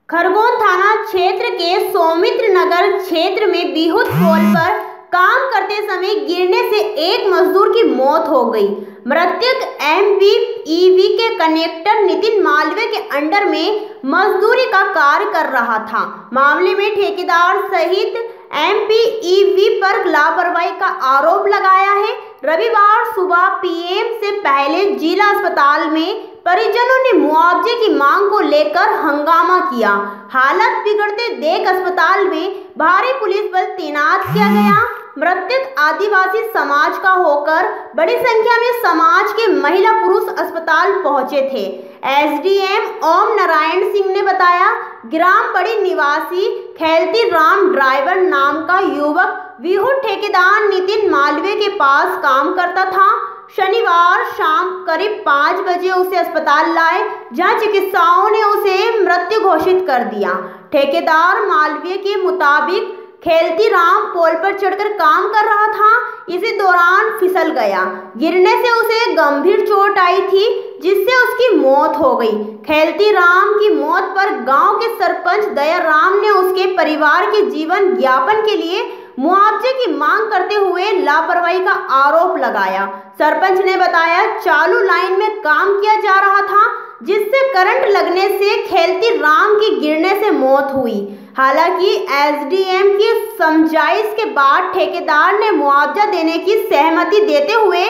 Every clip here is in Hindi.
खरगोन थाना क्षेत्र के सौमित्र नगर क्षेत्र में बिहुत पोल पर काम करते समय गिरने से एक मजदूर की मौत हो गई। मृतक एमपीईवी के कनेक्टर नितिन मालवीय के अंडर में मजदूरी का कार्य कर रहा था। मामले में ठेकेदार सहित एमपीईवी पर लापरवाही का आरोप लगाया है। रविवार सुबह पीएम से पहले जिला अस्पताल में परिजनों ने मुआवजे की मांग को लेकर हंगामा किया। हालत बिगड़ते देख अस्पताल में भारी पुलिस बल तैनात किया गया। मृतक आदिवासी समाज का होकर बड़ी संख्या में समाज के महिला पुरुष अस्पताल पहुंचे थे। एसडीएम ओम नारायण सिंह ने बताया, ग्राम बड़ी निवासी खेलती राम ड्राइवर नाम का युवक बिहुत ठेकेदार नितिन मालवीय के पास काम करता था। शनिवार शाम करीब 5 बजे उसे अस्पताल लाए, जहां चिकित्सकों ने उसे मृत घोषित कर दिया। ठेकेदार मालवीय के मुताबिक खेलती राम पोल पर चढ़कर काम कर रहा था। इसी दौरान फिसल गया। गिरने से उसे गंभीर चोट आई थी, जिससे उसकी मौत हो गई। खेलती राम की मौत पर गांव के सरपंच दया राम ने उसके परिवार के जीवन यापन के लिए मुआवजे की मांग करते हुए लापरवाही का आरोप लगाया। सरपंच ने बताया, चालू लाइन में काम किया जा रहा था, जिससे करंट लगने से खेलती राम की गिरने से मौत हुई। हालांकि एसडीएम की समझाइश के बाद ठेकेदार ने मुआवजा देने की सहमति देते हुए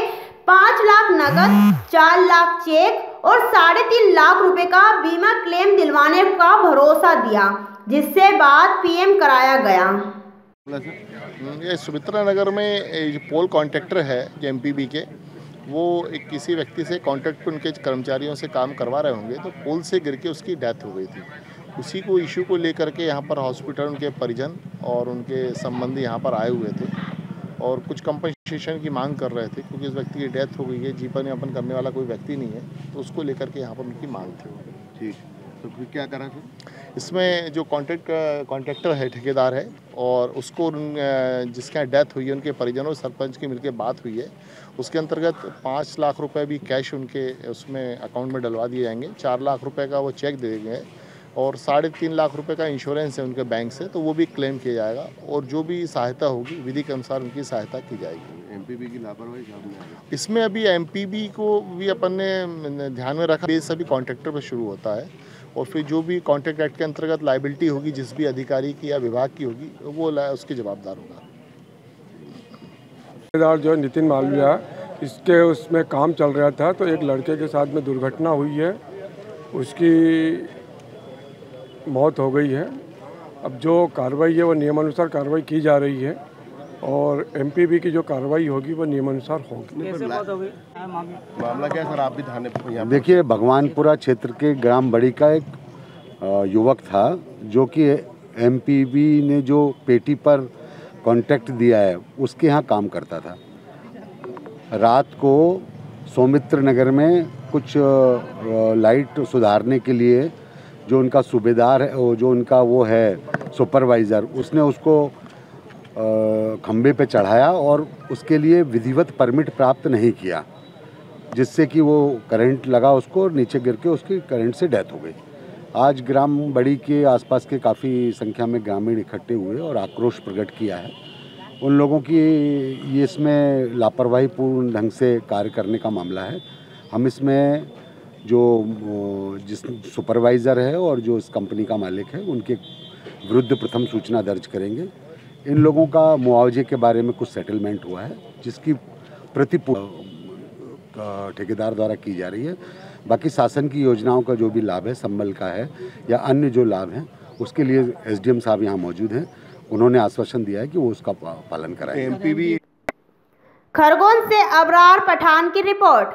5 लाख नकद, 4 लाख चेक और 3.5 लाख रुपए का बीमा क्लेम दिलवाने का भरोसा दिया, जिससे बाद पीएम कराया गया। ये सुमित्रा नगर में जो पोल कॉन्ट्रैक्टर है एमपीबी के, वो एक किसी व्यक्ति से कॉन्ट्रैक्ट पर उनके कर्मचारियों से काम करवा रहे होंगे, तो पोल से गिर के उसकी डेथ हो गई थी। उसी को इशू को लेकर के यहाँ पर हॉस्पिटल उनके परिजन और उनके संबंधी यहाँ पर आए हुए थे और कुछ कंपनसेशन की मांग कर रहे थे, क्योंकि उस व्यक्ति की डेथ हो गई है। जीवन यापन करने वाला कोई व्यक्ति नहीं है, तो उसको लेकर के यहाँ पर उनकी मांग थी। ठीक, तो फिर क्या करा फिर? इसमें जो कॉन्ट्रैक्टर है, ठेकेदार है, और उसको जिसके यहाँ डेथ हुई है, उनके परिजनों सरपंच की मिलकर बात हुई है। उसके अंतर्गत 5 लाख रुपए भी कैश उनके उसमें अकाउंट में डलवा दिए जाएंगे। 4 लाख रुपए का वो चेक दे देंगे और 3.5 लाख रुपए का इंश्योरेंस है उनके बैंक से, तो वो भी क्लेम किया जाएगा और जो भी सहायता होगी विधि के अनुसार उनकी सहायता की जाएगी। एमपीबी की लापरवाही सामने आई। इसमें अभी एमपीबी को भी अपन ने ध्यान में रखा। ये सभी कॉन्ट्रैक्टर पर शुरू होता है और फिर जो भी कॉन्ट्रैक्ट एक्ट के अंतर्गत लायबिलिटी होगी, जिस भी अधिकारी की या विभाग की होगी, वो उसके जवाबदार होगा। ठेकेदार जो नितिन मालवीय, इसके उसमें काम चल रहा था, तो एक लड़के के साथ में दुर्घटना हुई है, उसकी मौत हो गई है। अब जो कार्रवाई है वो नियमानुसार कार्रवाई की जा रही है और एमपीबी की जो कार्रवाई होगी वो नियमानुसार होगी। मामला क्या है सर? आप भी थाने पर? देखिए, भगवानपुरा क्षेत्र के ग्राम बड़ी का एक युवक था, जो कि एमपीबी ने जो पेटी पर कॉन्ट्रैक्ट दिया है उसके यहाँ काम करता था। रात को सौमित्र नगर में कुछ लाइट सुधारने के लिए जो उनका सूबेदार है, जो उनका वो है सुपरवाइज़र, उसने उसको खंबे पे चढ़ाया और उसके लिए विधिवत परमिट प्राप्त नहीं किया, जिससे कि वो करंट लगा उसको और नीचे गिर के उसकी करंट से डेथ हो गई। आज ग्राम बड़ी के आसपास के काफ़ी संख्या में ग्रामीण इकट्ठे हुए और आक्रोश प्रकट किया है। उन लोगों की ये इसमें लापरवाही पूर्ण ढंग से कार्य करने का मामला है। हम इसमें जो जिस सुपरवाइज़र है और जो इस कंपनी का मालिक है, उनके विरुद्ध प्रथम सूचना दर्ज करेंगे। इन लोगों का मुआवजे के बारे में कुछ सेटलमेंट हुआ है, जिसकी ठेकेदार द्वारा की जा रही है। बाकी शासन की योजनाओं का जो भी लाभ है, संबल का है या अन्य जो लाभ हैं, उसके लिए एसडीएम साहब यहाँ मौजूद हैं। उन्होंने आश्वासन दिया है कि वो उसका पालन कराएंगे। खरगोन से अबरार पठान की रिपोर्ट।